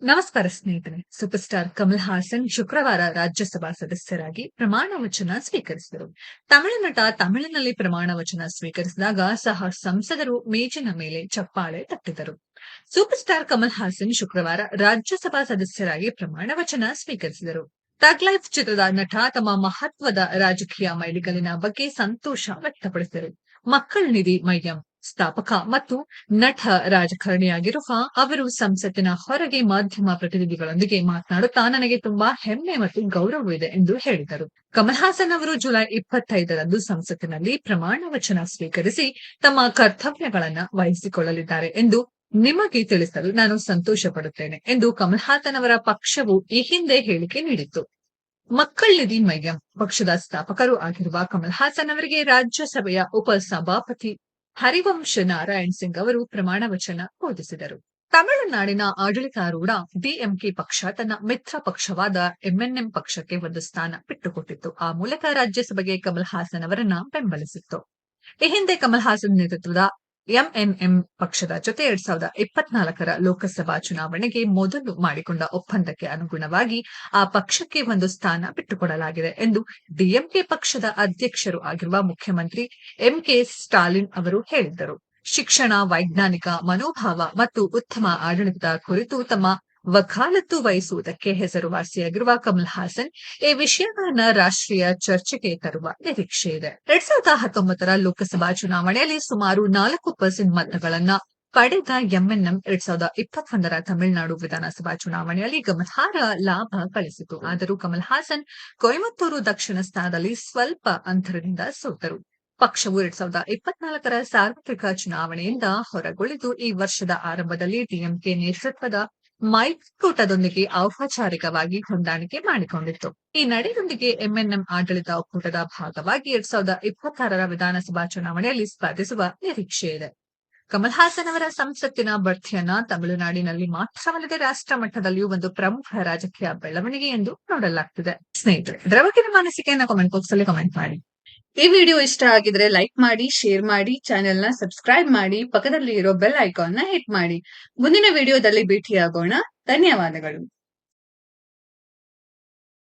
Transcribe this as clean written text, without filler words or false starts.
ನಮಸ್ಕಾರ ಸ್ನೇಹಿತರೆ. Super star Kamal Haasan ಶುಕ್ರವಾರ ರಾಜ್ಯಸಭಾ ಸದಸ್ಯರಾಗಿ ಪ್ರಮಾಣ ವಚನ ಸ್ವೀಕರಿಸಿದರು. ತಮಿಳು ನಟ ತಮಿಳಿನಲ್ಲಿ ಪ್ರಮಾಣ ವಚನ ಸ್ವೀಕರಿಸಿದಾಗ ಸಹ ಸಂಸದರು ಮೇಜಿನ ಮೇಲೆ ಚಪ್ಪಾಳೆ ತಟ್ಟಿದರು. ಸೂಪರ್ ಸ್ಟಾರ್ ಕಮಲ್ ಹಾಸನ್ ಶುಕ್ರವಾರ ರಾಜ್ಯಸಭಾ ಸದಸ್ಯರಾಗಿ ಪ್ರಮಾಣ ವಚನ ಸ್ವೀಕರಿಸಿದರು. ಥಗ್ ಲೈಫ್ ಚಿತ್ರದ ನಟ ತಮ್ಮ ಮಹತ್ವದ ರಾಜಕೀಯ ಮೈಲಿಗಲಿನ ಬಗ್ಗೆ ಸಂತೋಷ ವ್ಯಕ್ತಪಡಿಸಿದರು. ಮಕ್ಕಳ ನಿಧಿ ಮಯ್ಯಂ ಸ್ಥಾಪಕ ಮತ್ತು ನಟ ರಾಜಕಾರಣಿಯಾಗಿರುವ ಅವರು ಸಂಸತ್ತಿನ ಹೊರಗೆ ಮಾಧ್ಯಮ ಪ್ರತಿನಿಧಿಗಳೊಂದಿಗೆ ಮಾತನಾಡುತ್ತಾ ನನಗೆ ತುಂಬಾ ಹೆಮ್ಮೆ ಮತ್ತು ಗೌರವವಿದೆ ಎಂದು ಹೇಳಿದರು. ಕಮಲ್ ಹಾಸನ್ ಅವರು ಜುಲೈ 25ರಂದು ಸಂಸತ್ತಿನಲ್ಲಿ ಪ್ರಮಾಣ ವಚನ ಸ್ವೀಕರಿಸಿ ತಮ್ಮ ಕರ್ತವ್ಯಗಳನ್ನು ವಹಿಸಿಕೊಳ್ಳಲಿದ್ದಾರೆ ಎಂದು ನಿಮಗೆ ತಿಳಿಸಲು ನಾನು ಸಂತೋಷ ಪಡುತ್ತೇನೆ ಎಂದು ಕಮಲ್ ಹಾಸನ್ ಅವರ ಪಕ್ಷವು ಈ ಹಿಂದೆ ಹೇಳಿಕೆ ನೀಡಿತ್ತು. ಮಕ್ಕಳ ನಿಧಿ ಮಯ್ಯಂ ಪಕ್ಷದ ಸ್ಥಾಪಕರು ಆಗಿರುವ ಕಮಲ್ ಹಾಸನ್ ಅವರಿಗೆ ರಾಜ್ಯಸಭೆಯ ಉಪಸಭಾಪತಿ ಹರಿವಂಶ್ ನಾರಾಯಣ್ ಸಿಂಗ್ ಅವರು ಪ್ರಮಾಣ ವಚನ ಬೋಧಿಸಿದರು. ತಮಿಳುನಾಡಿನ ಆಡಳಿತಾರೂಢ ಡಿಎಂಕೆ ಪಕ್ಷ ತನ್ನ ಮಿತ್ರ ಪಕ್ಷವಾದ ಎಂಎನ್ಎಂ ಪಕ್ಷಕ್ಕೆ ಒಂದು ಸ್ಥಾನ ಬಿಟ್ಟುಕೊಟ್ಟಿತ್ತು. ಆ ಮೂಲಕ ರಾಜ್ಯಸಭೆಗೆ ಕಮಲ್ ಹಾಸನ್ ಅವರನ್ನ ಬೆಂಬಲಿಸಿತ್ತು. ಈ ಹಿಂದೆ ಕಮಲ್ ಹಾಸನ್ ನೇತೃತ್ವದ ಎಂಎನ್ಎಂ ಪಕ್ಷದ ಜೊತೆ 2024ರ ಲೋಕಸಭಾ ಚುನಾವಣೆಗೆ ಮೊದಲು ಮಾಡಿಕೊಂಡ ಒಪ್ಪಂದಕ್ಕೆ ಅನುಗುಣವಾಗಿ ಆ ಪಕ್ಷಕ್ಕೆ ಒಂದು ಸ್ಥಾನ ಬಿಟ್ಟುಕೊಡಲಾಗಿದೆ ಎಂದು ಡಿಎಂಕೆ ಪಕ್ಷದ ಅಧ್ಯಕ್ಷರು ಆಗಿರುವ ಮುಖ್ಯಮಂತ್ರಿ ಎಂಕೆ ಸ್ಟಾಲಿನ್ ಅವರು ಹೇಳಿದ್ದರು. ಶಿಕ್ಷಣ, ವೈಜ್ಞಾನಿಕ ಮನೋಭಾವ ಮತ್ತು ಉತ್ತಮ ಆಡಳಿತದ ಕುರಿತು ತಮ್ಮ ವಕಾಲತ್ತು ವಹಿಸುವುದಕ್ಕೆ ಹೆಸರುವಾಸಿಯಾಗಿರುವ ಕಮಲ್ ಹಾಸನ್ ಈ ವಿಷಯಗಳನ್ನು ರಾಷ್ಟ್ರೀಯ ಚರ್ಚೆಗೆ ತರುವ ನಿರೀಕ್ಷೆ ಇದೆ. 2019ರ ಲೋಕಸಭಾ ಚುನಾವಣೆಯಲ್ಲಿ ಸುಮಾರು 4% ಮತಗಳನ್ನು ಪಡೆದ ಎಂಎನ್ಎಂ 2021ರ ತಮಿಳುನಾಡು ವಿಧಾನಸಭಾ ಚುನಾವಣೆಯಲ್ಲಿ ಗಮನಾರ್ಹ ಲಾಭ ಗಳಿಸಿತು. ಆದರೂ ಕಮಲ್ ಹಾಸನ್ ಕೊಯಮತ್ತೂರು ದಕ್ಷಿಣ ಸ್ಥಾನದಲ್ಲಿ ಸ್ವಲ್ಪ ಅಂತರದಿಂದ ಸೋತರು. ಪಕ್ಷವು 2024ರ ಸಾರ್ವತ್ರಿಕ ಚುನಾವಣೆಯಿಂದ ಹೊರಗುಳಿದು ಈ ವರ್ಷದ ಆರಂಭದಲ್ಲಿ ಡಿಎಂಕೆ ನೇತೃತ್ವದ ಮೈತ್ರಿಕೂಟದೊಂದಿಗೆ ಔಪಚಾರಿಕವಾಗಿ ಹೊಂದಾಣಿಕೆ ಮಾಡಿಕೊಂಡಿತ್ತು. ಈ ನಡೆಯೊಂದಿಗೆ ಎಂಎನ್ಎಂ ಆಡಳಿತ ಒಕ್ಕೂಟದ ಭಾಗವಾಗಿ 2026ರ ವಿಧಾನಸಭಾ ಚುನಾವಣೆಯಲ್ಲಿ ಸ್ಪರ್ಧಿಸುವ ನಿರೀಕ್ಷೆ ಇದೆ. ಕಮಲ್ ಹಾಸನ್ ಅವರ ಸಂಸತ್ತಿನ ಬಡ್ತಿಯನ್ನ ತಮಿಳುನಾಡಿನಲ್ಲಿ ಮಾತ್ರವಲ್ಲದೆ ರಾಷ್ಟ್ರ ಮಟ್ಟದಲ್ಲಿಯೂ ಒಂದು ಪ್ರಮುಖ ರಾಜಕೀಯ ಬೆಳವಣಿಗೆ ಎಂದು ನೋಡಲಾಗುತ್ತಿದೆ. ಸ್ನೇಹಿತರೆ, ಇದರ ಬಗ್ಗೆ ನಿಮ್ಮ ಅನಿಸಿಕೆಯನ್ನು ಕಾಮೆಂಟ್ ಬಾಕ್ಸ್ ಅಲ್ಲಿ ಕಾಮೆಂಟ್ ಮಾಡಿ. ಈ ವಿಡಿಯೋ ಇಷ್ಟ ಆಗಿದ್ರೆ ಲೈಕ್ ಮಾಡಿ, ಶೇರ್ ಮಾಡಿ, ಚಾನೆಲ್ ನ ಸಬ್ಸ್ಕ್ರೈಬ್ ಮಾಡಿ, ಪಕ್ಕದಲ್ಲಿ ಇರೋ ಬೆಲ್ ಐಕಾನ್ ನ ಹಿಟ್ ಮಾಡಿ. ಮುಂದಿನ ವಿಡಿಯೋದಲ್ಲಿ ಭೇಟಿಯಾಗೋಣ. ಧನ್ಯವಾದಗಳು.